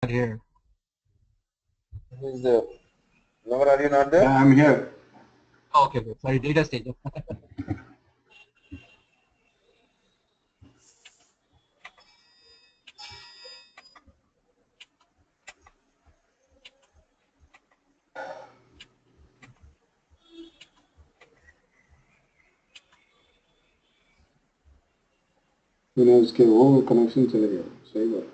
here. Who is there? Lover, are you not there? Yeah, I'm here. Oh, okay, okay. Sorry, data stage. उसके वो connection चले गया सही बात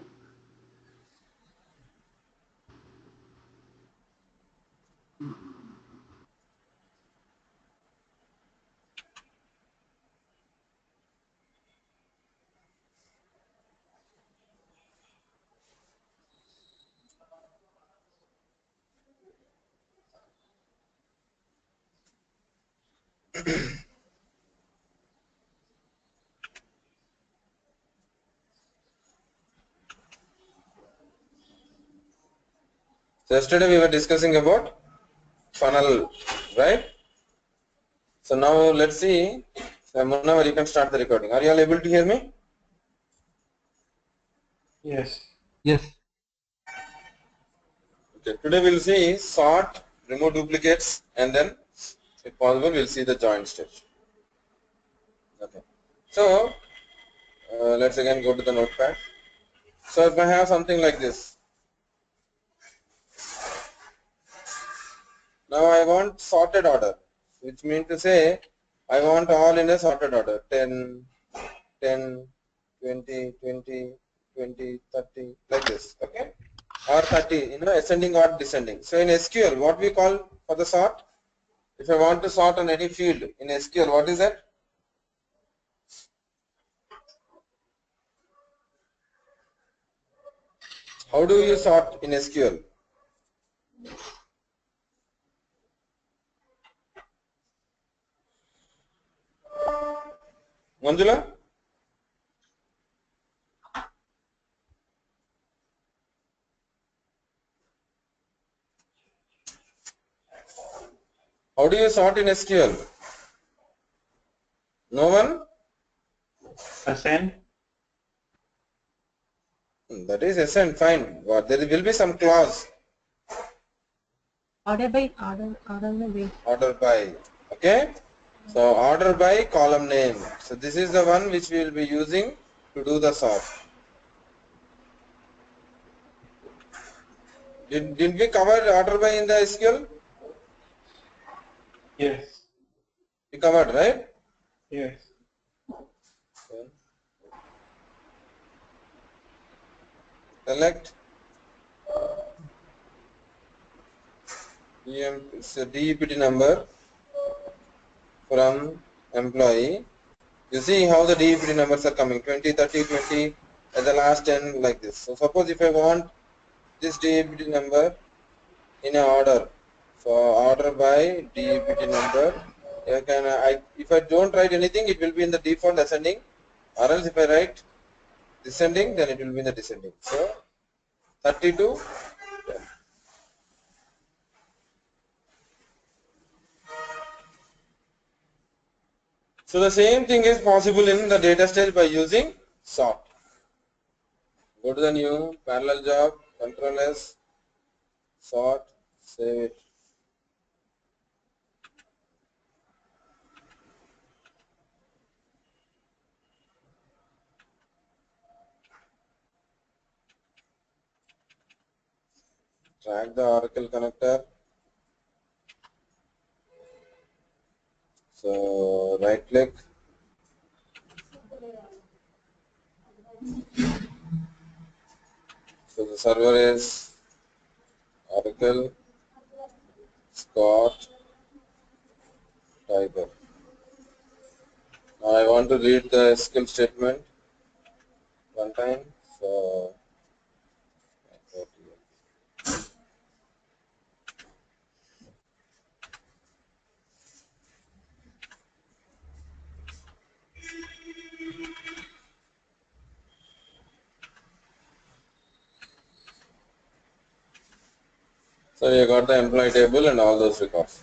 So yesterday we were discussing about funnel, right? So now let's see. So Munawar, you can start the recording. Are you all able to hear me? Yes. Yes. Okay. Today we'll see sort, remove duplicates, and then, if possible, we'll see the join stage. Okay. So let's again go to the notepad. So if I have something like this, now I want sorted order, which means to say I want all in a sorted order, 10, 10, 20, 20, 20, 30, like this, okay? Or 30, ascending or descending. So in SQL, what we call for the sort? If I want to sort on any field in SQL, what is that? How do you sort in SQL? Manjula? How do you sort in SQL? No one? Ascend. That is ascend, fine. But there will be some clause. Order by. Order by. Okay? So order by column name. So this is the one which we will be using to do the sort. Did we cover order by in the SQL? Yes. We covered, right? Yes. Okay. Select it's a DEPT number from employee. You see how the DEPT numbers are coming, 20, 30, 20 at the last 10 like this. So suppose if I want this DEPT number in a order, so order by DEPT number, if I don't write anything, it will be in the default ascending, or else if I write descending, then it will be in the descending. So 32. So the same thing is possible in the Datastage by using sort. Go to the new parallel job, Control S, sort, save it. Drag the Oracle connector. So right click. So the server is Oracle Scott Tiger. Now I want to read the SQL statement one time. So you got the employee table and all those records.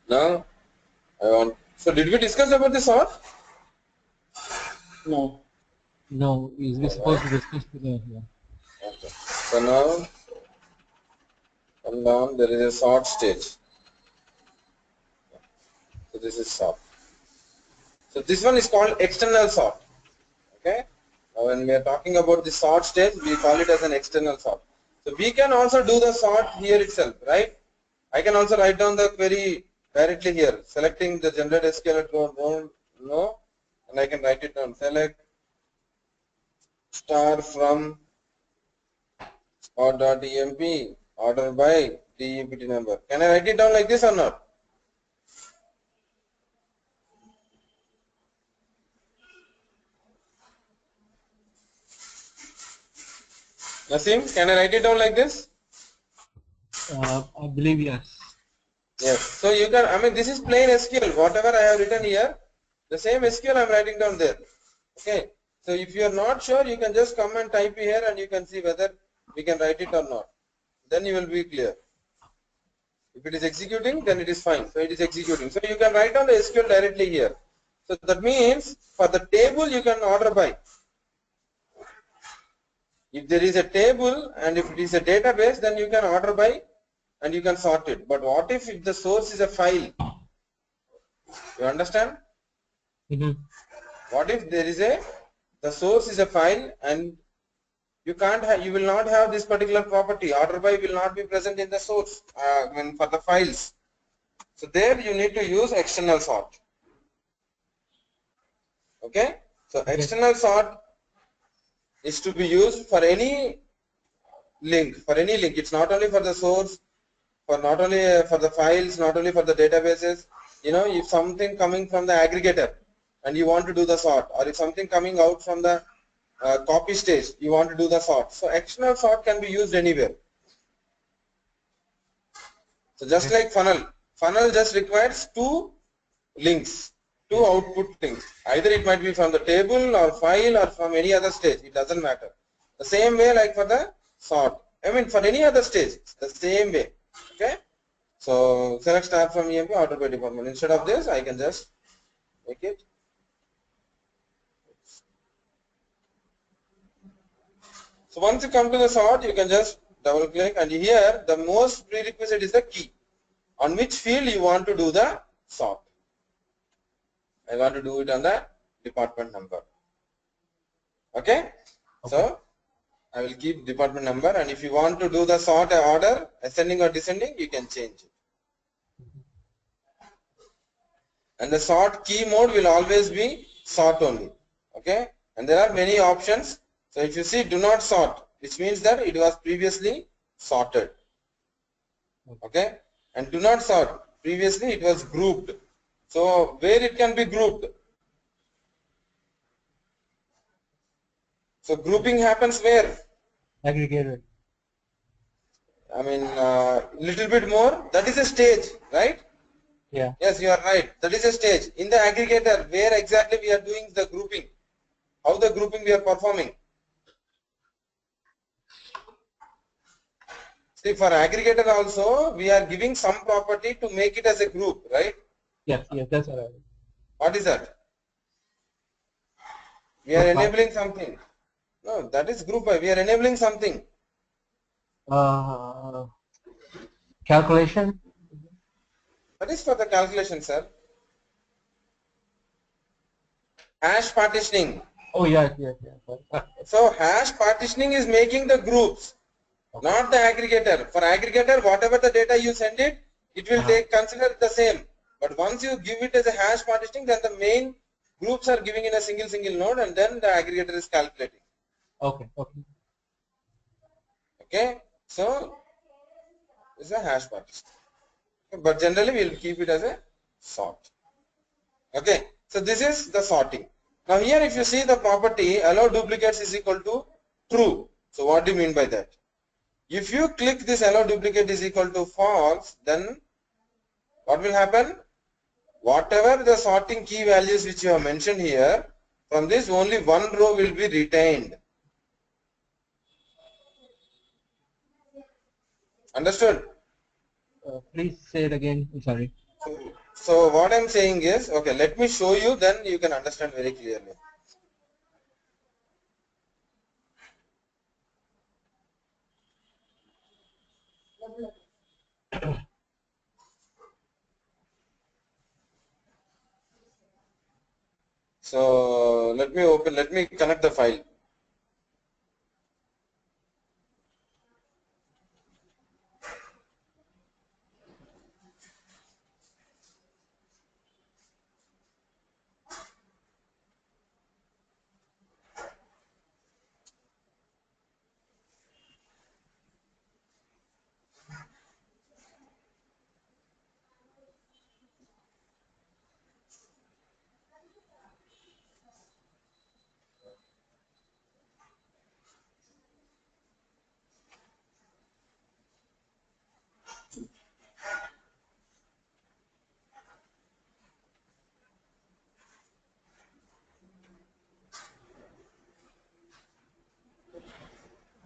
Now I want. So did we discuss about the sort? No. No, is we supposed to discuss today? Yeah. Okay. So now, come down, there is a sort stage. So this is sort. So this one is called external sort. Okay. Now when we are talking about the sort stage, we call it as an external sort. So we can also do the sort here itself, right? I can also write down the query directly here, selecting the generate SQL no, and I can write it down. Select star from or.emp order by DEPT number. Can I write it down like this or not? Nasim, can I write it down like this? I believe yes. Yes. So you can, I mean, this is plain SQL. Whatever I have written here, the same SQL I am writing down there. Okay. So if you are not sure, you can just come and type here and you can see whether we can write it or not. Then you will be clear. If it is executing, then it is fine. So it is executing. So you can write down the SQL directly here. So that means for the table you can order by. If there is a table and if it is a database, then you can order by and you can sort it. But what if the source is a file? You understand? What if there is the source is a file and you can't have, you will not have this particular property. Order by will not be present in the source when for the files. So there you need to use external sort. Okay. So external sort is to be used for any link. For any link, it's not only for the source, for not only for the files, not only for the databases. You know, if something coming from the aggregator and you want to do the sort, or if something coming out from the copy stage, you want to do the sort. So external sort can be used anywhere. So just like funnel just requires two links, two output links. Either it might be from the table or file or from any other stage. It doesn't matter. The same way like for the sort. I mean for any other stage, the same way. Okay. So select star from EMP order by department. Instead of this, I can just make it. So once you come to the sort, you can just double click, and here the most prerequisite is the key. On which field you want to do the sort. I want to do it on the department number. Okay. So I will keep department number, and if you want to do the sort order, ascending or descending, you can change it. And the sort key mode will always be sort only. Okay. And there are many options. So if you see do not sort, which means that it was previously sorted. Okay. And do not sort, previously it was grouped. So where it can be grouped? So grouping happens where? Aggregated. I mean, little bit more. That is a stage, right? Yeah. Yes, you are right. That is a stage. In the aggregator, where exactly we are doing the grouping? How the grouping we are performing? See, for aggregator also, we are giving some property to make it as a group, right? Yes, that's all right. What is that? We are enabling something. No, that is group by. We are enabling something. Calculation. That is for the calculation, sir. Hash partitioning. Oh yes. So hash partitioning is making the groups, not the aggregator. For aggregator, whatever the data you send it, it will take consider the same. But once you give it as a hash partitioning, then the main groups are giving in a single node, and then the aggregator is calculating. Okay. Okay. So it's a hash partition. But generally we will keep it as a sort. Okay. So this is the sorting. Now here if you see the property allow duplicates is equal to true. So what do you mean by that? If you click this allow duplicate is equal to false, then what will happen? Whatever the sorting key values which you have mentioned here, from this only one row will be retained. Understood? Please say it again. I'm sorry. So what I'm saying is, okay, let me show you, then you can understand very clearly. So let me connect the file.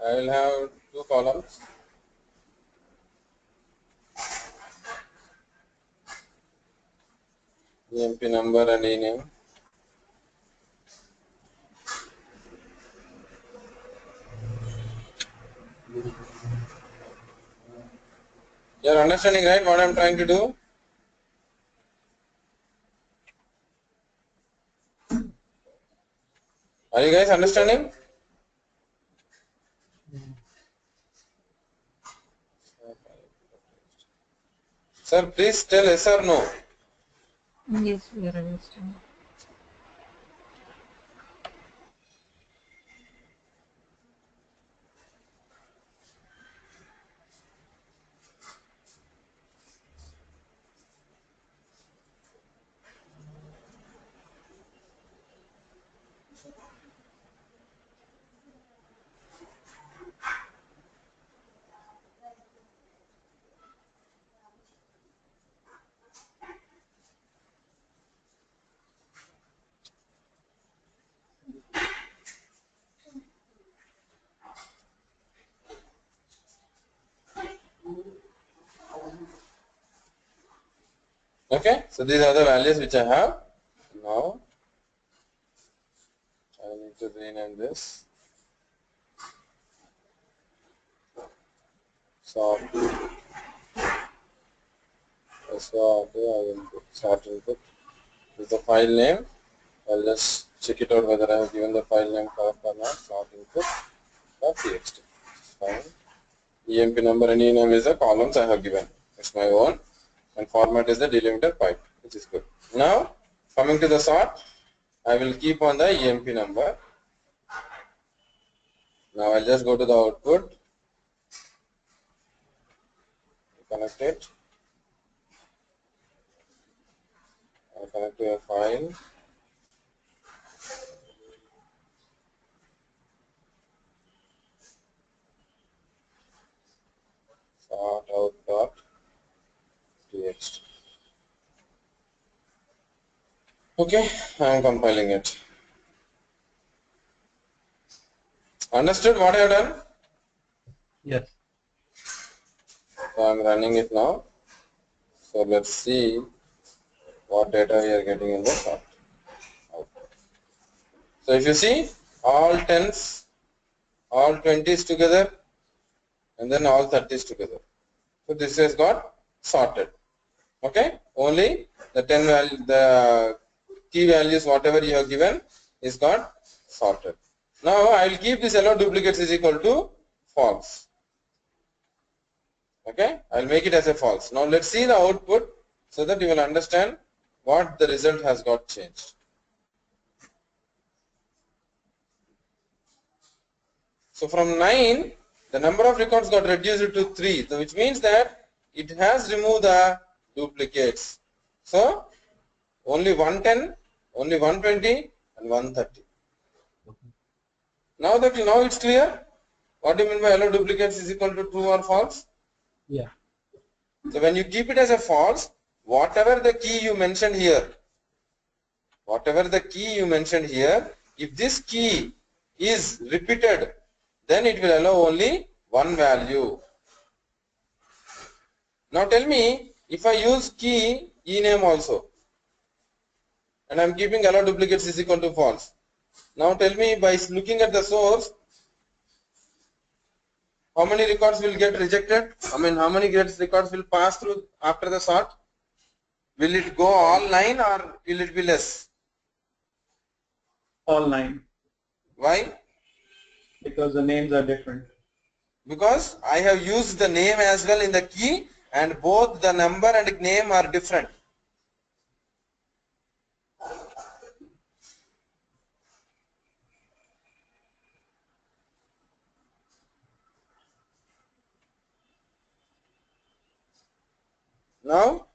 I will have two columns. EMP number and ename. You are understanding, right, what I am trying to do? Are you guys understanding? Sir, please tell yes or no. Yes, we are understanding. Okay, so these are the values which I have. Now I need to rename this. So I will start input. This is the file name. I'll just check it out whether I have given the file name correct or not. Start input.txt. Fine. EMP number and ename is the columns I have given. It's my own. And format is the delimiter pipe, which is good. Now, coming to the sort, I will keep on the EMP number. Now I'll just go to the output, connect it, I'll connect to a file, sort out.txt. Okay, I'm compiling it. Understood what I have done? Yes. So I'm running it now. So let's see what data we are getting in the sort output. So if you see all 10s, all 20s together, and then all 30s together. So this has got sorted. Okay, only the 10 value, the key values, whatever you have given, is got sorted. Now I will keep this allow duplicates is equal to false. Okay, I will make it as a false. Now let's see the output so that you will understand what the result has got changed. So from 9, the number of records got reduced to 3, so which means that it has removed the duplicates. So only 110, only 120 and 130. Now it's clear. What do you mean by allow duplicates is equal to true or false? Yeah. So when you keep it as a false, whatever the key you mentioned here, if this key is repeated, then it will allow only one value. Now tell me, if I use key ename also, and I am keeping allow duplicates is equal to false. Now tell me, by looking at the source, how many records will get rejected? I mean, how many records will pass through after the sort? Will it go all 9 or will it be less? All 9. Why? Because the names are different. Because I have used the name as well in the key and both the number and name are different. Now,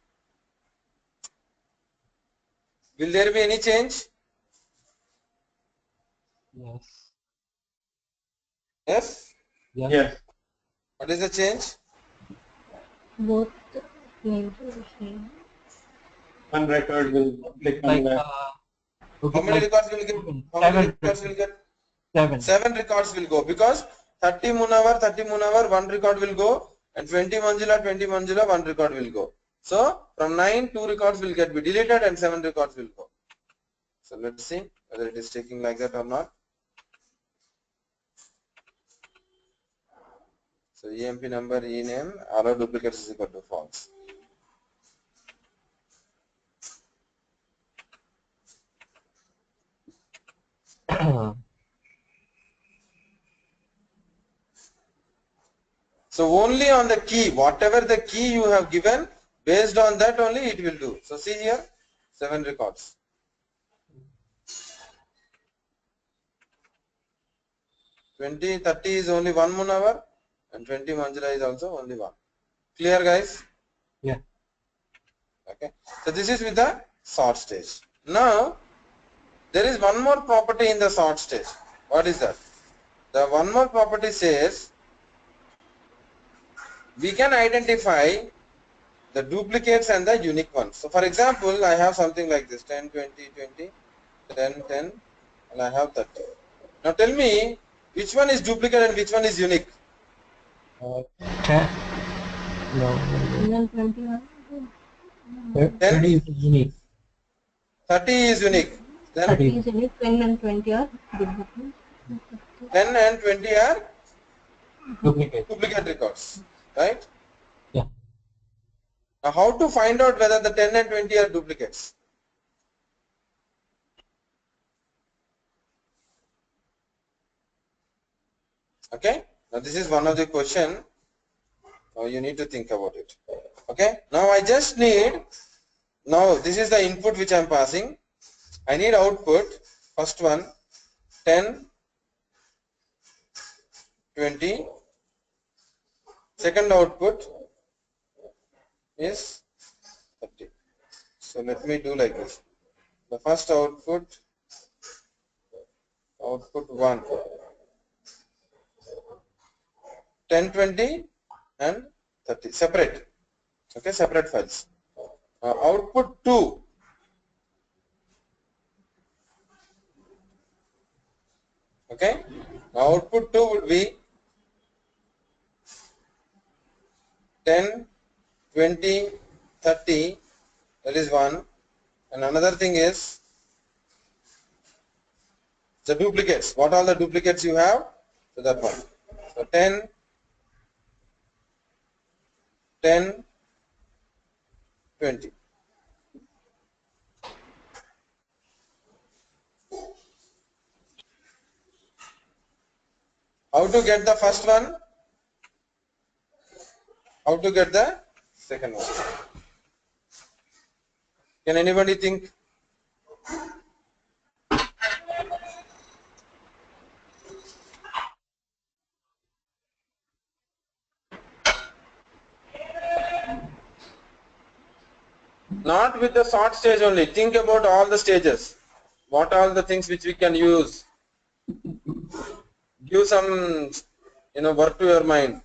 will there be any change? Yes. Yes? Yes. What is the change? Both names are the same. One record will become Like left. How many records will get? How many records will get? 7 records will go because 30 Munawar, 1 record will go, and 20 Manjula, 1 record will go. So from 9, 2 records will get be deleted and 7 records will go. So let's see whether it is taking like that or not. So EMP number, ename, allow duplicates is equal to false. So only on the key, whatever the key you have given, based on that only it will do. So see here, 7 records. 20, 30 is only 1 Munawar and 20 Manjula is also only 1. Clear guys? Yeah. Okay. So this is with the sort stage. Now there is one more property in the sort stage. What is that? The one more property says we can identify the duplicates and the unique ones. So for example, I have something like this 10, 20, 20, 10, 10 and I have 30. Now tell me which one is duplicate and which one is unique? 10. No. And then 21. 30 is unique. 30 is unique. Then 30 is unique, 10 and 20 are duplicate. 10 and 20 are Duplicate. duplicate records, right? Yeah. Now how to find out whether the 10 and 20 are duplicates? Okay. Now this is one of the question. Now you need to think about it. Okay. Now I just need, now this is the input which I am passing. I need output. First one 10, 20. Second output is 30. So let me do like this. The first output 1, 10, 20 and 30 separate. Okay, separate files. Output 2, okay. Output 2 would be 10, 20, 30. That is one. And another thing is the duplicates. What all the duplicates you have? So that one. So 10, 10, 20. How to get the first one? How to get the second one? Can anybody think? Not with the sort stage only. Think about all the stages. What are the things which we can use? Give some, work to your mind.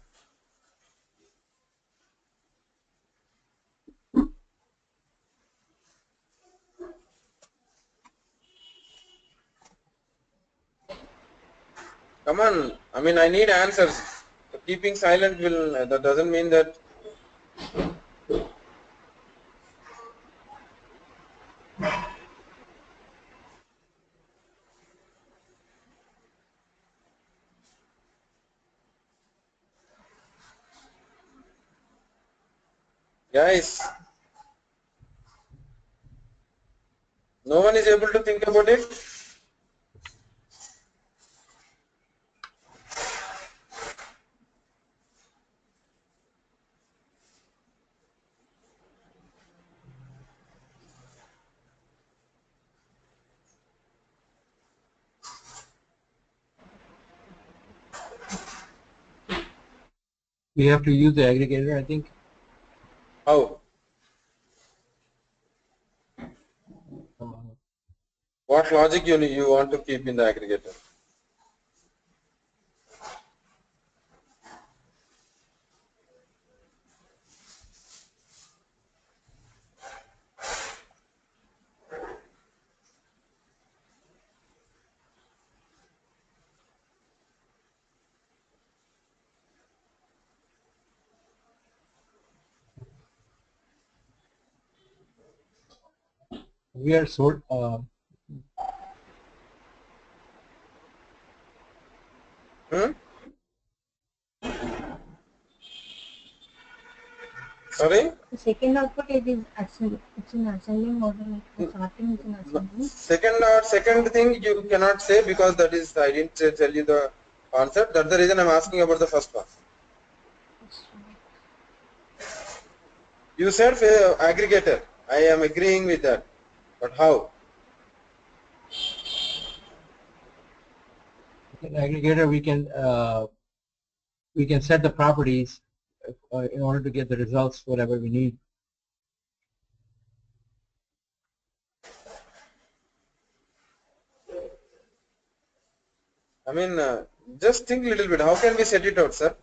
Come on. I mean, I need answers. So keeping silent that doesn't mean that. Guys, no one is able to think about it. We have to use the aggregator, I think. How? Uh, What logic you want to keep in the aggregator? we are sort. Hmm? Sorry? The second output it is ascending. It's in ascending order. Like the sorting is in ascending. Second thing you cannot say because that is I didn't tell you the concept. That's the reason I'm asking about the first one. You said aggregator. I am agreeing with that. But how? In aggregator, we can set the properties in order to get the results, whatever we need. I mean, just think a little bit. How can we set it out, sir?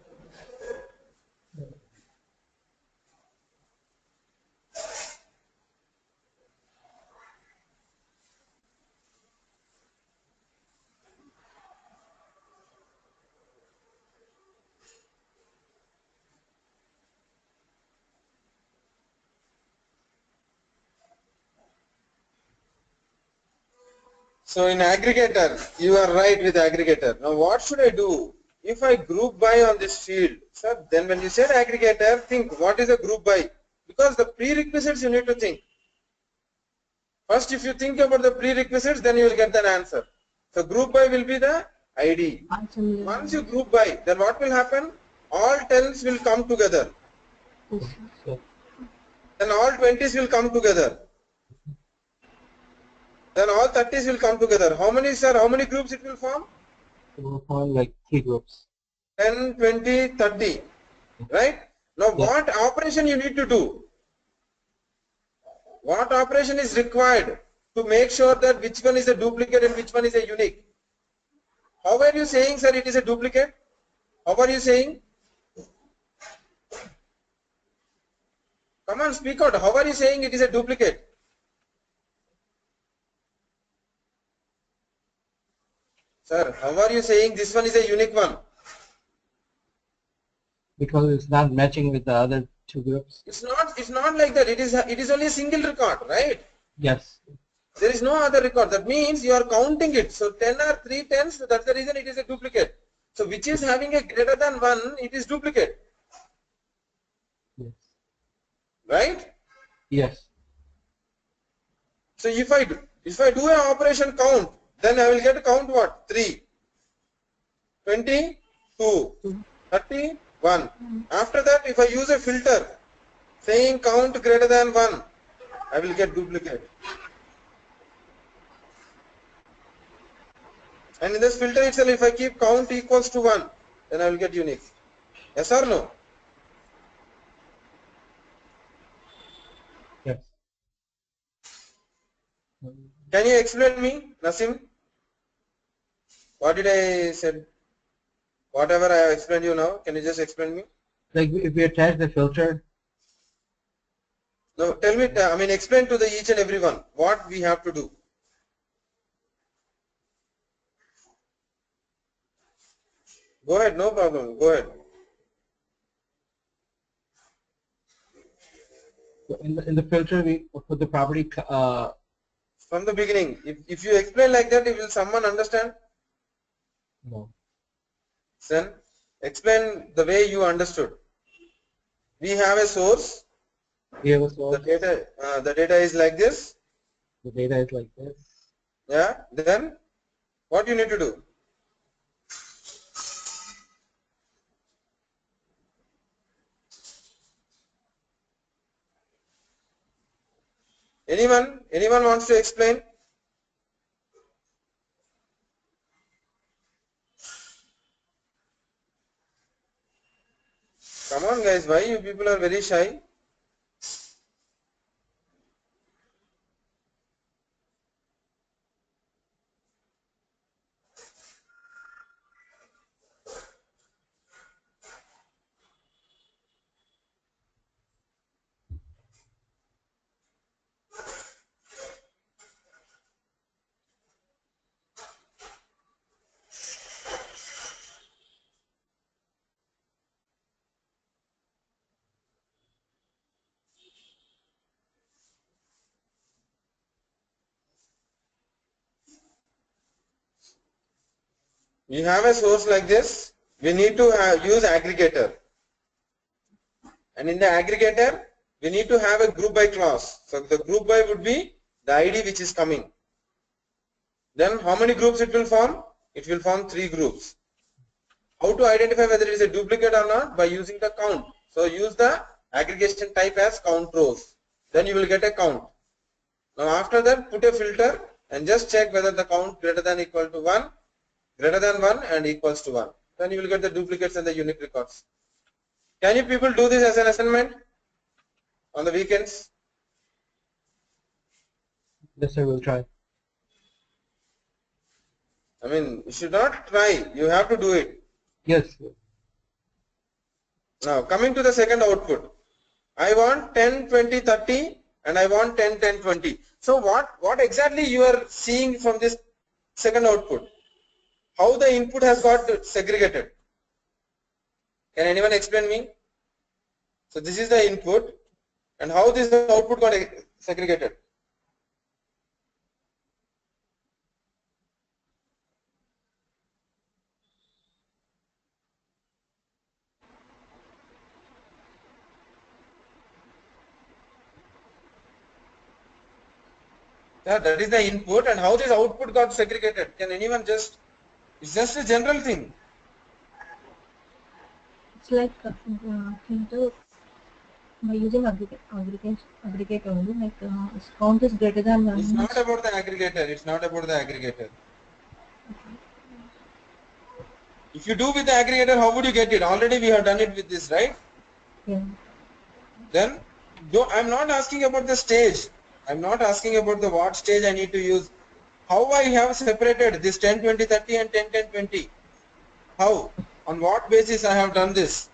So in aggregator, you are right with aggregator. Now what should I do? If I group by on this field, sir, then when you said aggregator, think what is a group by? Because the prerequisites you need to think. First, if you think about the prerequisites, then you will get an answer. So group by will be the ID. Once you group by, then what will happen? All 10s will come together. So, Then all 20s will come together. Then all 30s will come together. How many, sir? How many groups it will form? we'll find like 3 groups. 10, 20, 30. Right? Now Yeah. what operation you need to do? What operation is required to make sure that which one is a duplicate and which one is a unique? How are you saying, sir, it is a duplicate? How are you saying? Come on, speak out. How are you saying it is a duplicate? Sir, how are you saying this one is a unique one? Because it's not matching with the other 2 groups. It's not like that. It is only a single record, right? Yes. There is no other record. That means you are counting it. So 10 are 3 tens. So that's the reason it is a duplicate. So which is having a greater than 1, it is duplicate. Yes. Right? Yes. So if I do an operation count, then I will get count what? 3, 20, 2, 31. After that, if I use a filter saying count greater than 1, I will get duplicate. And in this filter itself, if I keep count equals to 1, then I will get unique. Yes or no? Yes. Can you explain me, Nasim? What did I said? Whatever I have explained you now, can you just explain me? Like if we attach the filter, No, tell me, I mean explain to the each and every one what we have to do. Go ahead, no problem, go ahead. so in the filter we put the property. From the beginning, if you explain like that, will someone understand? No. Then explain the way you understood. We have a source, We have a source. The data is like this. The data is like this. Yeah. Then what you need to do? Anyone? Anyone wants to explain? Come on, guys. Why you people are very shy? We have a source like this. We need to use aggregator. And in the aggregator, we need to have a group by clause. So the group by would be the ID which is coming. Then how many groups it will form? It will form 3 groups. How to identify whether it is a duplicate or not? By using the count. So use the aggregation type as count rows. Then you will get a count. Now after that, put a filter and just check whether the count greater than equal to 1, greater than 1 and equals to 1. Then you will get the duplicates and the unique records. Can you people do this as an assignment on the weekends? Yes, sir. We'll try. I mean, you should not try. You have to do it. Yes. Now, coming to the second output. I want 10, 20, 30 and I want 10, 10, 20. So, what exactly you are seeing from this second output? How the input has got segregated? Can anyone explain me? So, this is the input and how this output got segregated? Yeah, that is the input and how this output got segregated. Can anyone just, it's just a general thing. It's like filter by using aggregate only, like count is greater than 1. It's not about the aggregator. It's not about the aggregator. If you do with the aggregator, how would you get it? Already we have done it with this, right? Yeah. Then, I'm not asking about the stage. I'm not asking about the what stage I need to use. How I have separated this 10, 20, 30 and 10, 10, 20. How? On what basis I have done this?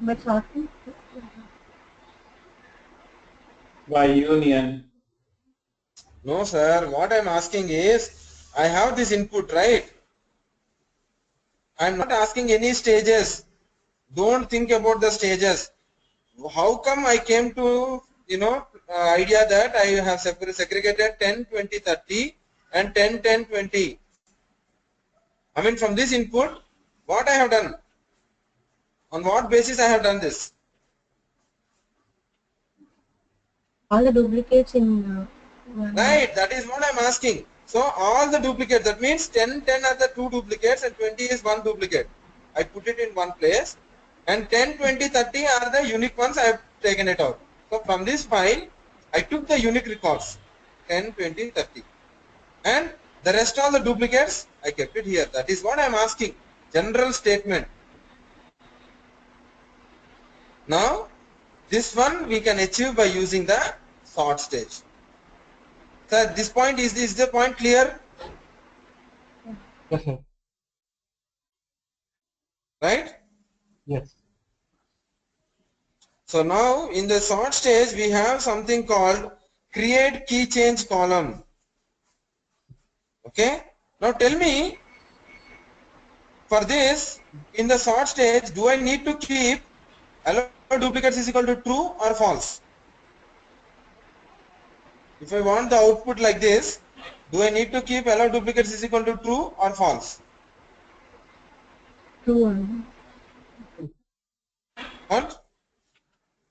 By sorting. By union. No, sir. What I'm asking is, I have this input, right? I'm not asking any stages. Don't think about the stages. How come I came to, idea that I have segregated 10, 20, 30 and 10, 10, 20. I mean, from this input, what I have done? On what basis I have done this? All the duplicates in one. Right, that is what I'm asking. So all the duplicates, that means 10, 10 are the 2 duplicates and 20 is 1 duplicate. I put it in one place and 10, 20, 30 are the unique ones. I have taken it out. So from this file, I took the unique records 10, 20, 30 and the rest all the duplicates I kept it here. That is what I am asking. General statement. Now this one we can achieve by using the sort stage. So at this point, is the point clear? Yes, sir. Right? Yes. So now in the sort stage, we have something called create key change column. Okay. Now tell me, for this, in the sort stage, do I need to keep allow duplicates is equal to true or false? If I want the output like this, do I need to keep allow duplicates is equal to true or false? True only. What?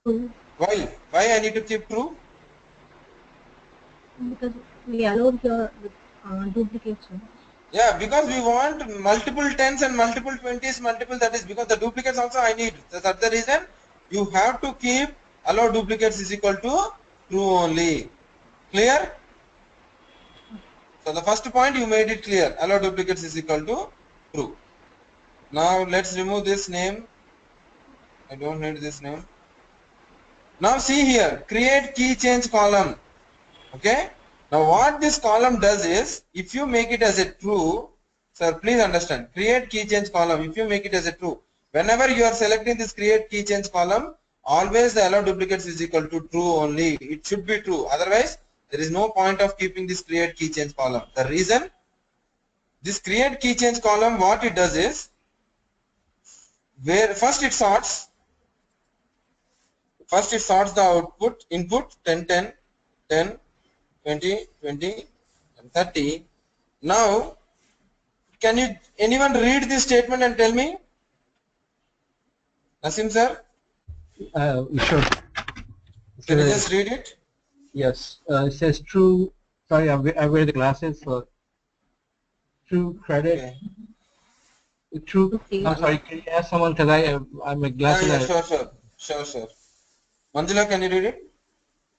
True. Why I need to keep true? Because we allowed here with duplicates. Yeah, because we want multiple tens and multiple 20s, multiple, that is because the duplicates also I need. So that's the reason you have to keep allow duplicates is equal to true only. Clear? So the first point you made it clear. Allow duplicates is equal to true. Now let's remove this name. I don't need this name. Now see here, create key change column. Okay. Now what this column does is, if you make it as a true, sir, please understand, create key change column. If you make it as a true, whenever you are selecting this create key change column, always the allow duplicates is equal to true only. It should be true. Otherwise, there is no point of keeping this create key change column. The reason, this create key change column, what it does is, where first it sorts the output input 10 10 10 20 20 and 30. Now can you anyone read this statement and tell me? Nasim sir, Sure. can you So, just read it? yes, it says true. Sorry, I wear the glasses. So true credit. Okay. True. Okay. I'm sorry. Can you ask someone because I'm a Yeah, glasses. yeah, sure. Manjula, can you read it?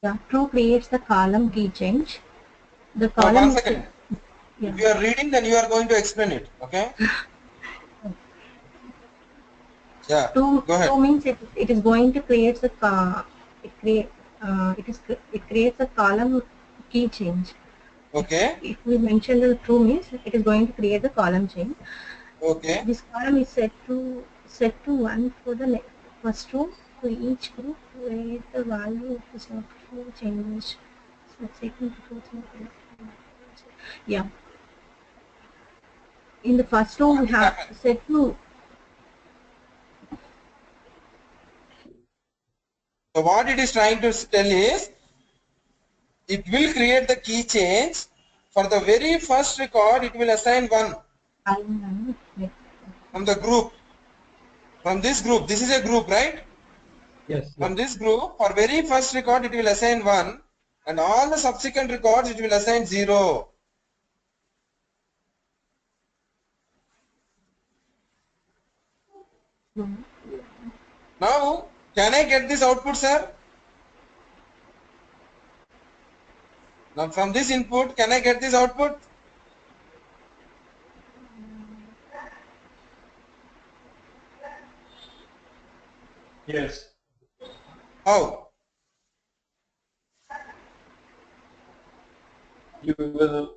Yeah, true creates the column key change. The No, column 1 second. yeah. If you are reading, then you are going to explain it. Okay? Yeah. True, Go ahead. true means it is going to create the it creates a column key change. Okay. If we mention the true means it is going to create the column change. Okay. This column is set to 1 for the first row for each group where the value is not true changes. So second to fourth row. Yeah. In the first row we have set to So what it is trying to tell is, it will create the key change. For the very first record, it will assign 1 from the group. From this group, this is a group, right? Yes. From this group, for very first record, it will assign 1, and all the subsequent records, it will assign 0. Now, can I get this output, sir? Now, from this input, can I get this output? Yes. How? You will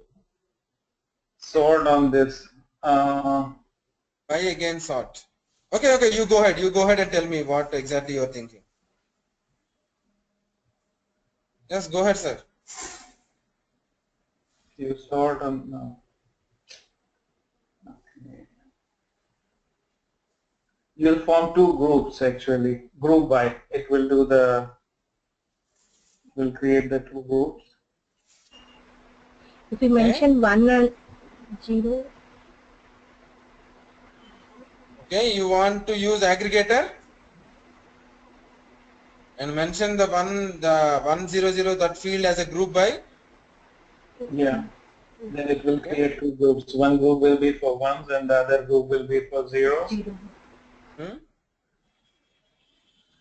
sort on this. Why again sort? Okay, you go ahead. You go ahead and tell me what exactly you are thinking. Yes, go ahead, sir. You sort on no. Okay. You'll form two groups actually. Group by it will do the will create the two groups. if we mention 1 and 0. Okay, you want to use aggregator and mention the 100 that field as a group by. Yeah. Then it will Okay. create two groups. One group will be for ones and the other group will be for zeros.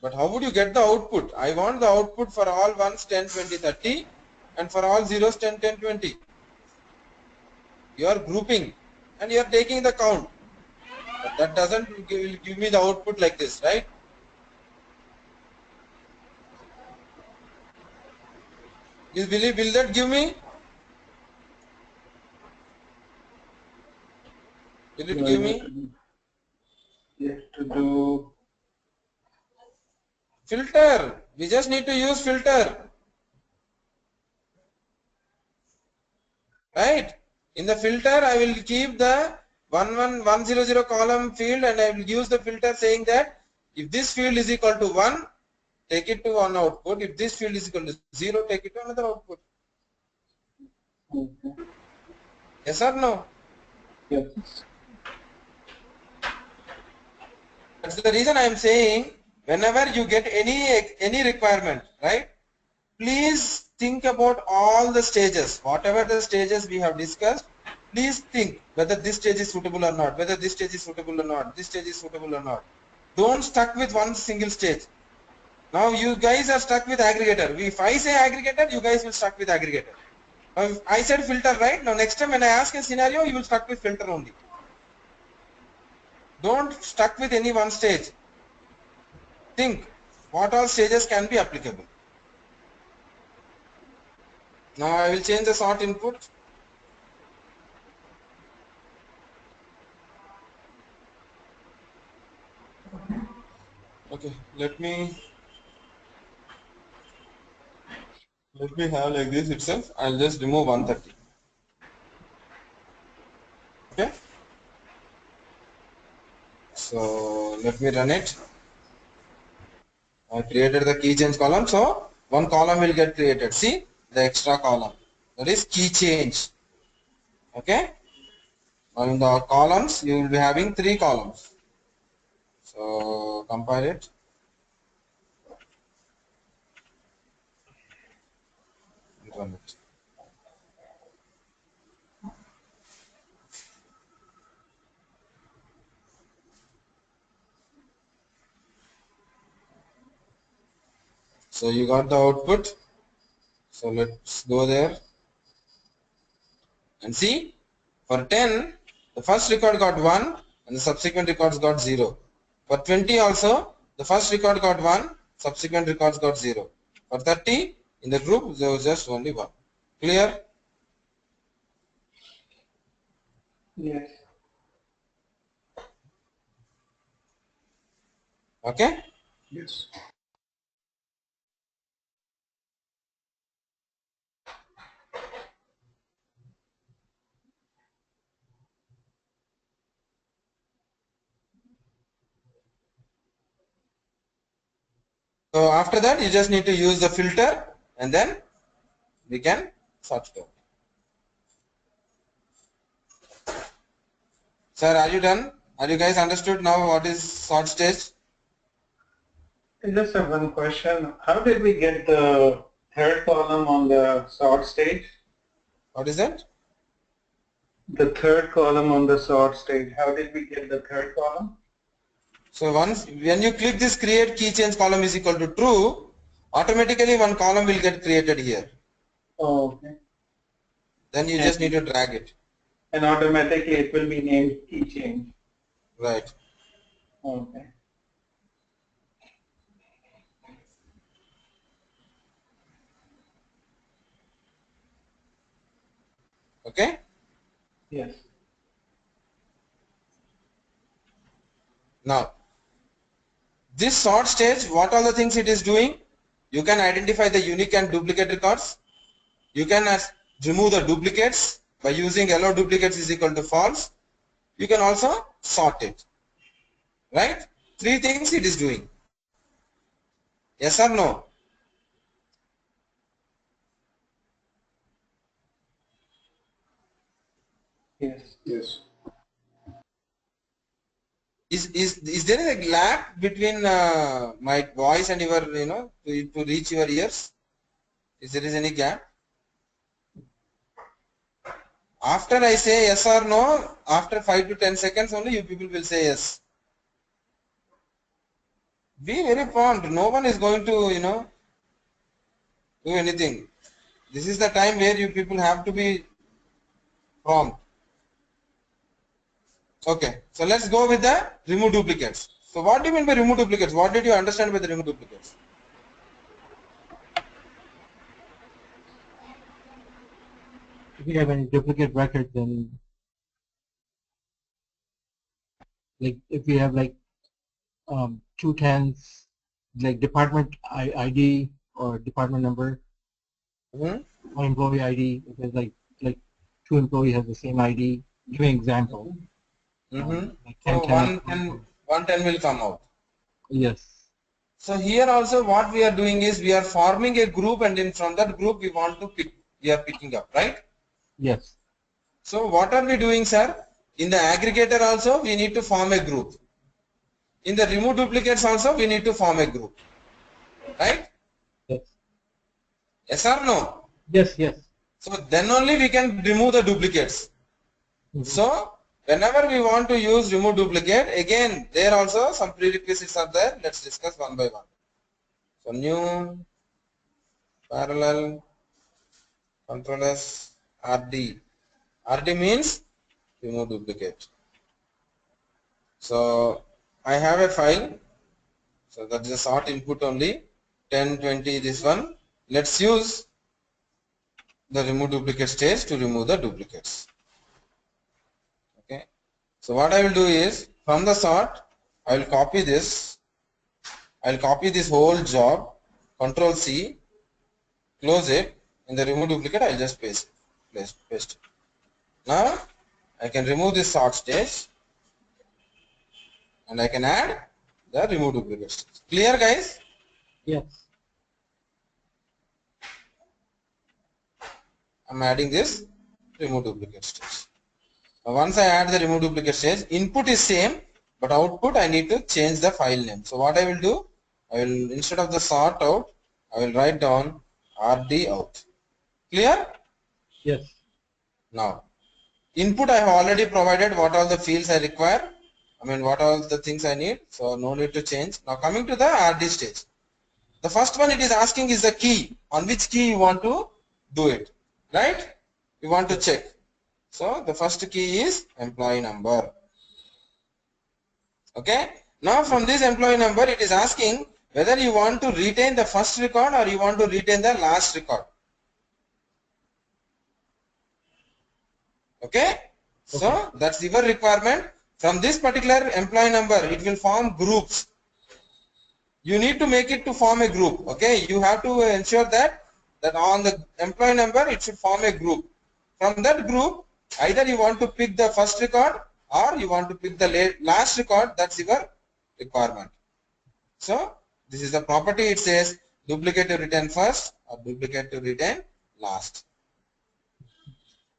But how would you get the output? I want the output for all ones 10, 20, 30 and for all zeros 10, 10, 20. You are grouping and you are taking the count. But that doesn't give me the output like this, right? You believe, will that give me? Will it No, give me? you have to do Filter. We just need to use filter. Right? In the filter, I will keep the 11100 column field and I will use the filter saying that if this field is equal to 1, take it to one output. If this field is equal to 0, take it to another output. okay. Yes or no? Yes. That's the reason I am saying whenever you get any requirement, right? Please think about all the stages, whatever the stages we have discussed. Please think whether this stage is suitable or not, whether this stage is suitable or not, this stage is suitable or not. Don't stuck with one single stage. Now you guys are stuck with aggregator. If I say aggregator, you guys will stuck with aggregator. I said filter, right? Now next time when I ask a scenario, you will stuck with filter only. Don't stuck with any one stage. Think what all stages can be applicable. Now I will change the sort input. Okay, let me have like this itself. I'll just remove 130. Okay. So let me run it. I created the key change column, so one column will get created. See the extra column, that is key change. Okay. Now in the columns you will be having 3 columns. So compile it. And run it. So you got the output. So let's go there and see. For 10, the first record got 1 and the subsequent records got 0. For 20 also, the first record got 1, subsequent records got 0. For 30, in the group, there was just only 1. Clear? Yes. Okay? Yes. So after that, you just need to use the filter and then we can sort it out. Sir, are you done? Are you guys understood now what is sort stage? I just have one question. How did we get the third column on the sort stage? What is that? The third column on the sort stage. How did we get the third column? So once when you click this create key change column is equal to true, automatically one column will get created here. Oh, okay. Then you just need to drag it. And automatically it will be named key change. Right. Okay. Okay. Yes. Now this sort stage, what all the things it is doing? You can identify the unique and duplicate records. You can remove the duplicates by using allow duplicates is equal to false. You can also sort it. Right? 3 things it is doing. Yes or no? Yes. Yes. Is there a gap between my voice and your to reach your ears? Is there any gap? After I say yes or no, after 5 to 10 seconds only you people will say yes. Be very prompt. No one is going to do anything. This is the time where you people have to be prompt. Okay, so let's go with the remove duplicates. So what do you mean by remove duplicates? What did you understand by the remove duplicates? If you have any duplicate records, then like if you have like 210s, like department ID or department number, Hmm? or employee ID, if there's like 2 employees have the same ID. Give me an example. Like So 1010. 110 will come out. Yes. So here also what we are doing is we are forming a group and in from that group we want to pick, we are picking up, right? Yes. So what are we doing, sir? In the aggregator also we need to form a group. in the remove duplicates also we need to form a group, right? Yes. Yes or no? Yes. Yes. So then only we can remove the duplicates. So whenever we want to use remove duplicate, again there also some prerequisites are there. Let's discuss one by one. So new parallel control as RD. RD means remove duplicate. So I have a file. So that is a sort input only. 10, 20, this one. Let's use the remove duplicate stage to remove the duplicates. Okay. So what I will do is from the sort, I will copy this. I will copy this whole job. Control C, close it. In the remove duplicate, I will just paste it. Now I can remove this sort stage and I can add the remove duplicate stage. Clear, guys? Yes. I'm adding this remove duplicate stage. Now once I add the remove duplicate stage, input is same, but output I need to change the file name. So what I will do, I will, instead of the sort out, I will write down RD out. Clear? Yes. Now, input I have already provided what all the fields I require. I mean what all the things I need. So no need to change. Now coming to the RD stage. The first one it is asking is the key. On which key you want to do it. Right? You want to check. So the first key is employee number. Okay. Now from this employee number it is asking whether you want to retain the first record or you want to retain the last record. Okay. So that's your requirement. From this particular employee number it will form groups. You need to make it to form a group. Okay. You have to ensure that on the employee number it should form a group. From that group either you want to pick the first record or you want to pick the last record. That's your requirement. So this is the property. It says duplicate to retain first or duplicate to retain last.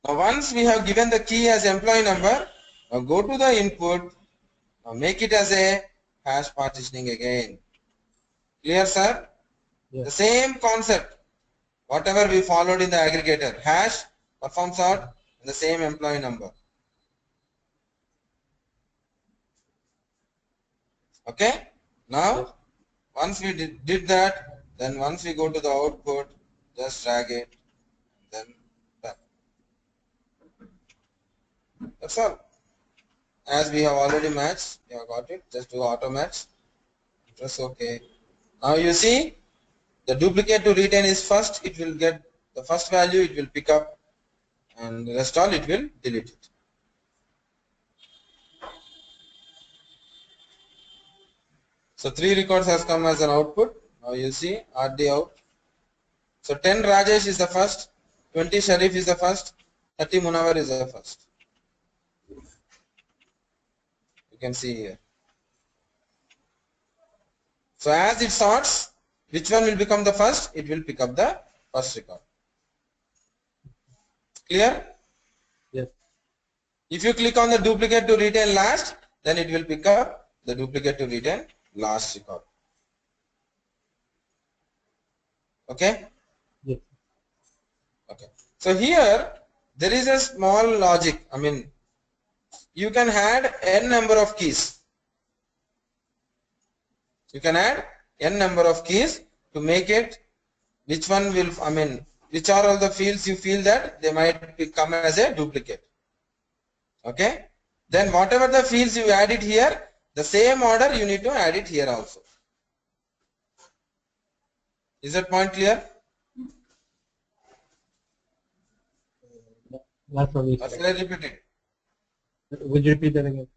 Now once we have given the key as employee number, now go to the input, now make it as a hash partitioning again. Clear, sir? Yes. The same concept, whatever we followed in the aggregator, hash, perform sort, and the same employee number. Okay? Now, Yes. once we did that, then once we go to the output, just drag it, then done. That's all. As we have already matched, you have got it. Just do auto match. Press OK. Now you see, the duplicate to retain is first. It will get the first value. It will pick up, and the rest all it will delete it. So 3 records has come as an output. Now you see RD out. So 10 Rajesh is the first, 20 Sharif is the first, 30 Munawar is the first. You can see here. So as it sorts, which one will become the first? It will pick up the first record. Clear? Yes. If you click on the duplicate to retain last, then it will pick up the duplicate to retain last record. Okay? Yes. Okay. So here there is a small logic. I mean, you can add n number of keys. You can add n number of keys to make it which one will, I mean, which are all the fields you feel that they might come as a duplicate. Okay? Then whatever the fields you add it here, the same order you need to add it here also. Is that point clear? Not for me. Or shall I repeat it? Would you repeat that again?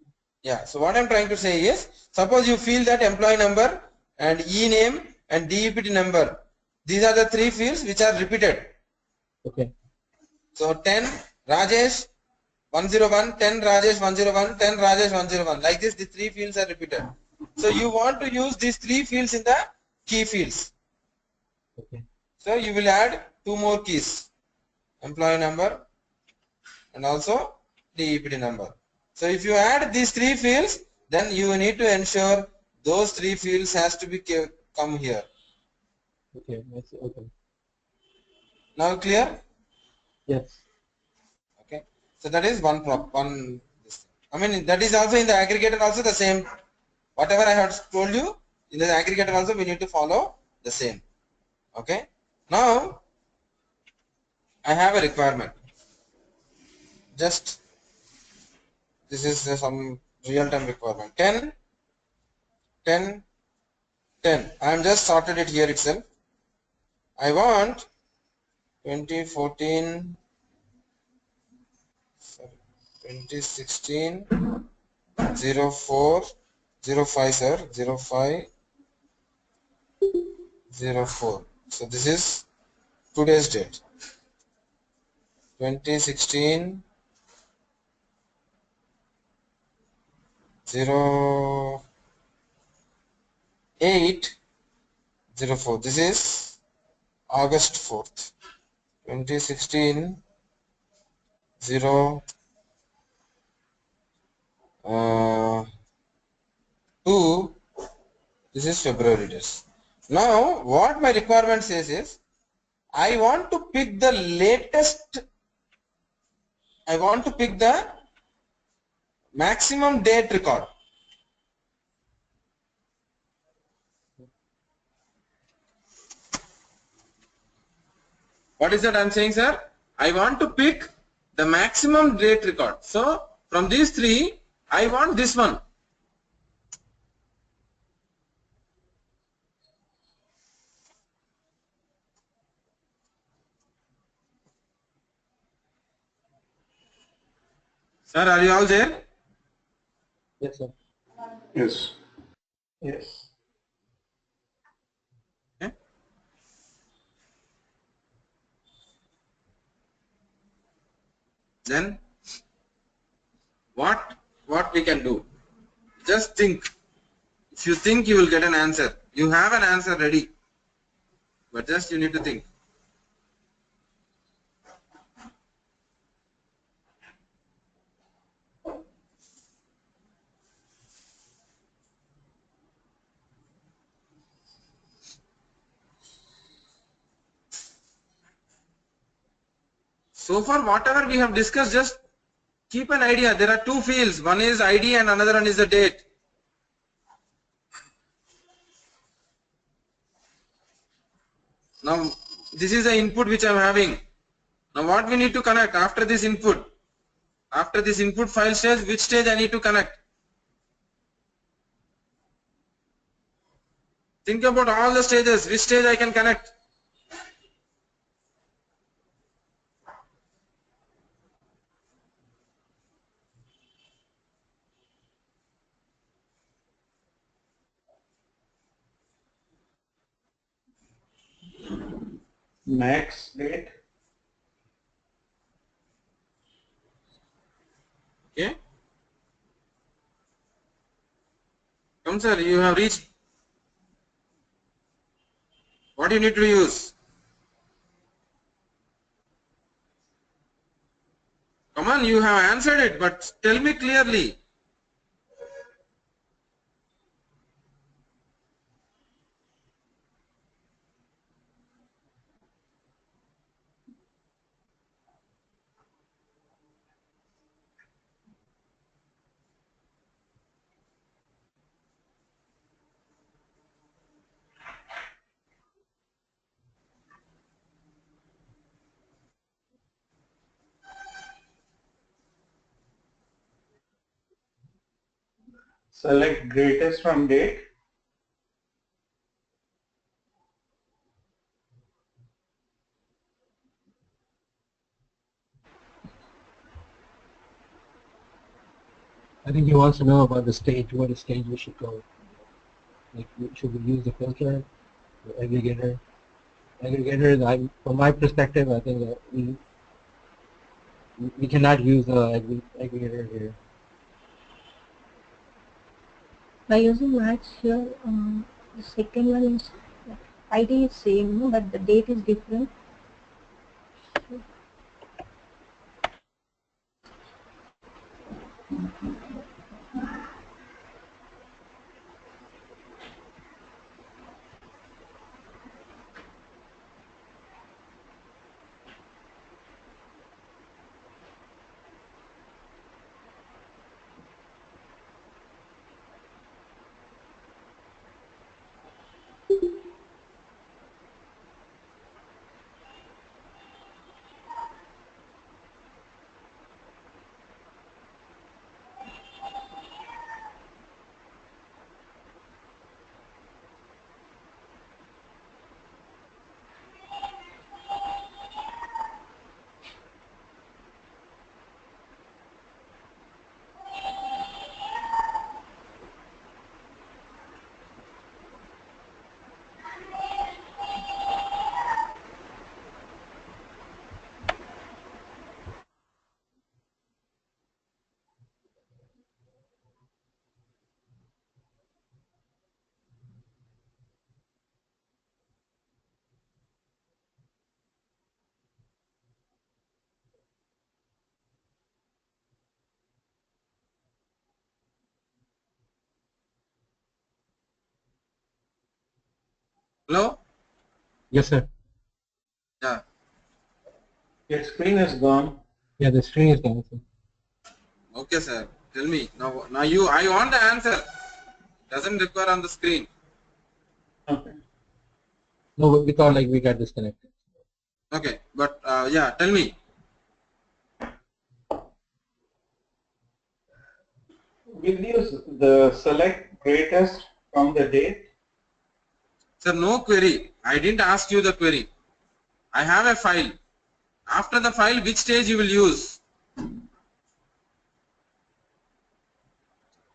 Yeah. So what I'm trying to say is, suppose you feel that employee number and E name and DEPT number, these are the 3 fields which are repeated. Okay. So 10 Rajesh 101, 10 Rajesh 101, 10 Rajesh 101. Like this, the 3 fields are repeated. So you want to use these 3 fields in the key fields. Okay. So you will add 2 more keys, employee number and also DEPT number. So if you add these 3 fields, then you need to ensure those three fields has to be come here. Okay, that's okay. Now clear? Yes. Okay. So that is one. I mean that is also in the aggregator also the same. Whatever I have told you in the aggregator also we need to follow the same. Okay. Now I have a requirement. Just this is some real-time requirement. 10, 10, 10. I am just sorted it here itself. I want 2014, 2016, 04, 05, sir, 05, 04. So this is today's date. 2016, 08, 04. This is August 4th. 2016, 2. This is February days. Now, what my requirement says is, I want to pick the latest, I want to pick the maximum date record. What is that I'm saying, sir? I want to pick the maximum date record. So, from these three, I want this one. Sir, are you all there? Yes, sir. Yes. Yes. Okay. Then, what we can do? Just think. If you think, you will get an answer. You have an answer ready, but just you need to think. So far, whatever we have discussed, just keep an idea. There are two fields. One is ID and another one is the date. Now, this is the input which I am having. Now, what we need to connect after this input? After this input file stage, which stage I need to connect? Think about all the stages. Which stage I can connect? Max date. Okay. Come, sir. You have reached. What you need to use? Come on, you have answered it, but tell me clearly. Select greatest from date. I think he wants to know about the stage, what stage we should go. Like, should we use the filter, the aggregator? Aggregator, from my perspective, I think that we cannot use the aggregator here. By using match here, the second one is ID is same, no, but the date is different. Hello? Yes, sir. Yeah. Your screen is gone. Yeah, the screen is gone, sir. Okay, sir. Tell me. Now I want the answer. Doesn't require on the screen. Okay. No, we thought like we got disconnected. Okay. But yeah, tell me. We'll use the select greatest from the date. Sir, no query. I didn't ask you the query. I have a file. After the file, which stage you will use?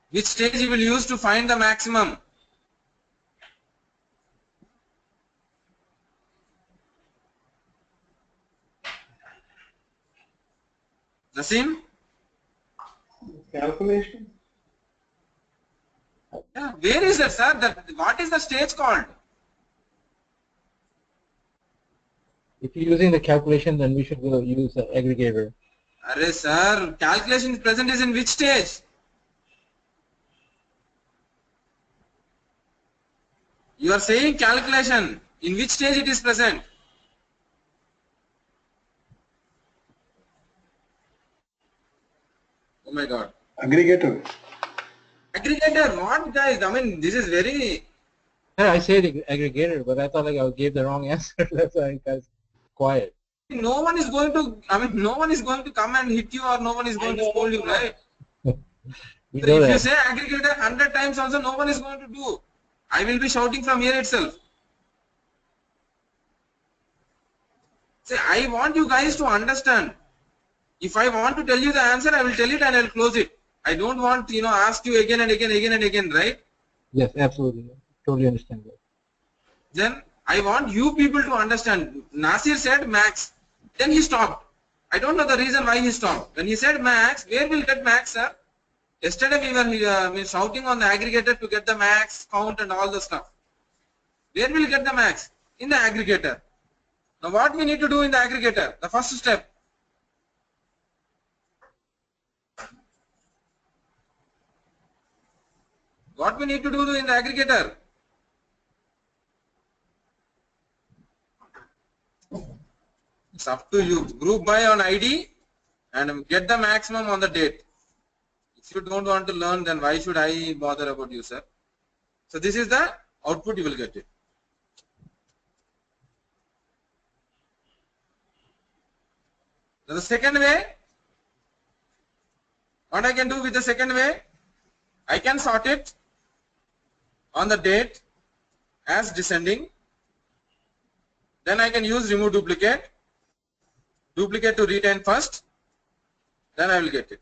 Which stage you will use to find the maximum? Nasim? Calculation. Yeah. Where is that, sir? What is the stage called? If you're using the calculation, then we should go use the aggregator. Array, sir, calculation present is in which stage? You are saying calculation. In which stage it is present? Oh my God. Aggregator. Aggregator, what guys? I mean, this is very. Yeah, I said aggregator, but I thought like I gave the wrong answer. That's why I got quiet. No one is going to. I mean, no one is going to come and hit you, or no one is going to scold you, right? We So know if you that. say aggregator 100 times, also no one is going to do. I will be shouting from here itself. Say, I want you guys to understand. If I want to tell you the answer, I will tell it and I will close it. I don't want, ask you again and again, right? Yes, absolutely. Totally understand that. Then I want you people to understand. Nasir said max. Then he stopped. I don't know the reason why he stopped. When he said max, where will get max, sir? Yesterday we were shouting on the aggregator to get the max count and all the stuff. Where will get the max? In the aggregator. Now what we need to do in the aggregator? The first step. What we need to do in the aggregator? It's up to you. Group by on ID and get the maximum on the date. If you don't want to learn, then why should I bother about you, sir? So this is the output, you will get it. Now the second way, what I can do with the second way, I can sort it on the date as descending. Then I can use remove duplicate to retain first, then I will get it.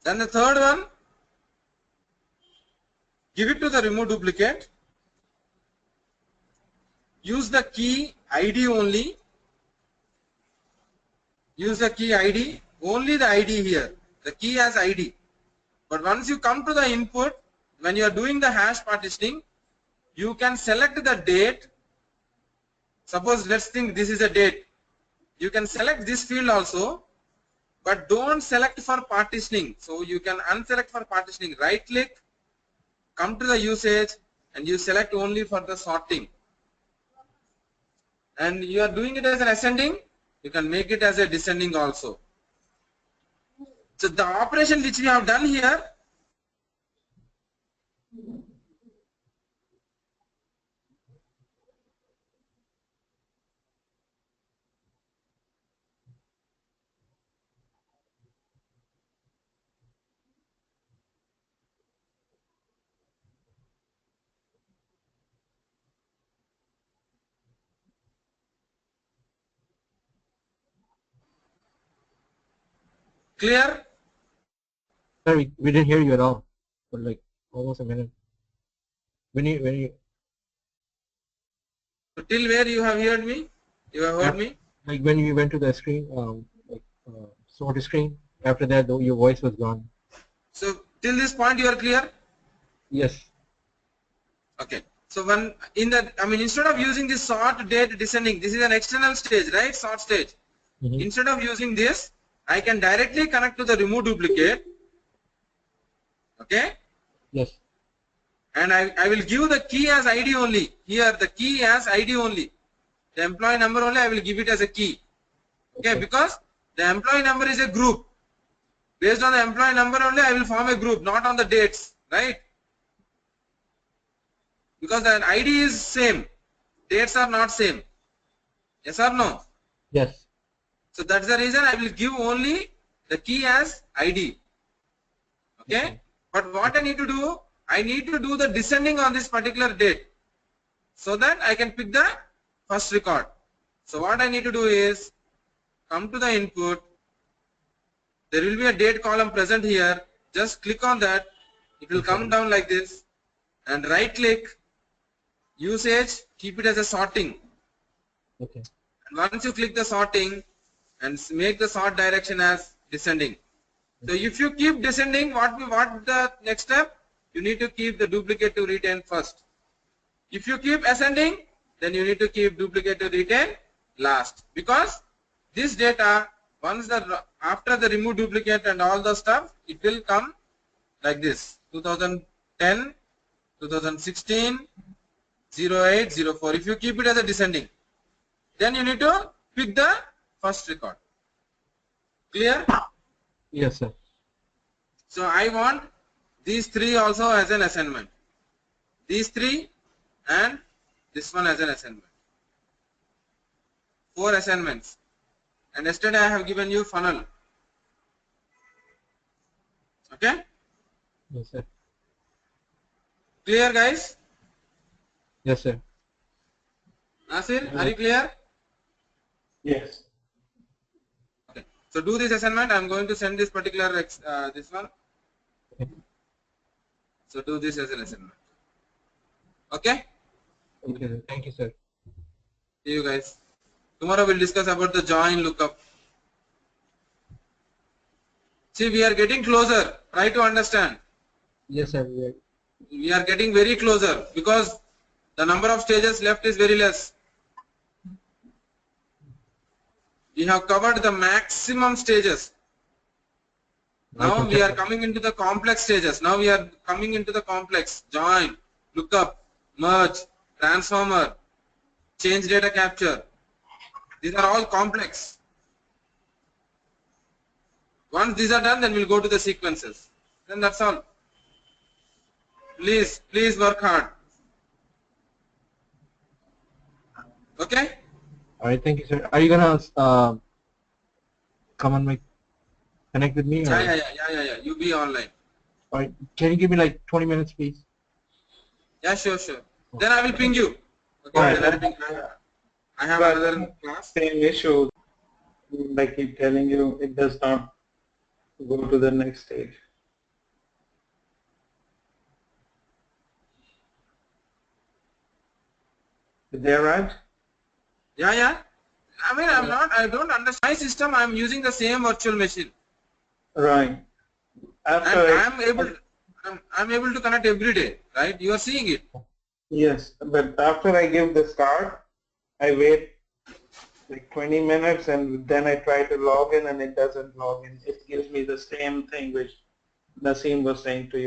Then the third one, give it to the remove duplicate, use the key ID only, use the key ID, only the ID here, the key as ID. But once you come to the input, when you are doing the hash partitioning, you can select the date. Suppose let's think this is a date. You can select this field also, but don't select for partitioning. So you can unselect for partitioning. Right click, come to the usage, and you select only for the sorting. And you are doing it as an ascending, you can make it as a descending also. So the operation which we have done here, clear? Sorry, we didn't hear you at all for like almost a minute. When you Till where you have heard me? You have heard me? like when you went to the screen, sort screen. After that, though, your voice was gone. So till this point you are clear? Yes. Okay. So when instead of using this sort date descending, this is an external stage, right? Sort stage. Mm-hmm. Instead of using this, I can directly connect to the remove duplicate. Okay. Yes. and I will give the key as ID only. Here the key as ID only. The employee number only I will give it as a key. Okay, because the employee number is a group. Based on the employee number only I will form a group, not on the dates, right? Because the ID is same, dates are not same. Yes or no? Yes. So that's the reason I will give only the key as ID. Okay? But what I need to do, I need to do the descending on this particular date so that I can pick the first record. So what I need to do is come to the input. There will be a date column present here. Just click on that. It will come down like this, and right click, usage, keep it as a sorting. Okay. And once you click the sorting and make the sort direction as descending. So if you keep descending, what the next step? You need to keep the duplicate to retain first. If you keep ascending, then you need to keep duplicate to retain last. Because this data, once after the remove duplicate and all the stuff, it will come like this: 2010, 2016, 08, 04. If you keep it as a descending, then you need to pick the first record. Clear? Yes, sir. So I want these three also as an assignment. These three and this one as an assignment. 4 assignments. And yesterday I have given you funnel. Okay? Yes, sir. Clear, guys? Yes, sir. Nasir, are you clear? Yes. Okay. So do this assignment. I am going to send this particular this one. Okay. So do this as an assignment. Okay? Okay, sir. Thank you, sir. See you guys. Tomorrow we'll discuss about the join lookup. See, we are getting closer. Try to understand. Yes, sir. We are getting very closer because the number of stages left is very less. We have covered the maximum stages. Now we are coming into the complex stages. Now we are coming into the complex. Join, lookup, merge, transformer, change data capture. These are all complex. Once these are done, then we'll go to the sequences. Then that's all. Please work hard. Okay? All right, thank you, sir. Are you gonna come and connect with me? Or? Yeah. You be online. All right. Can you give me like 20 minutes, please? Yeah, sure. Then I will ping you. Okay. Right. Then I will ping you. I have But another class. same issue. I keep telling you, it does not go to the next stage. Is that right? Yeah. I mean, I don't understand. My system, I'm using the same virtual machine. Right. After I'm able to connect every day, right? You are seeing it. yes, but after I give this card, I wait like 20 minutes and then I try to log in and it doesn't log in. It gives me the same thing which Naseem was saying to you.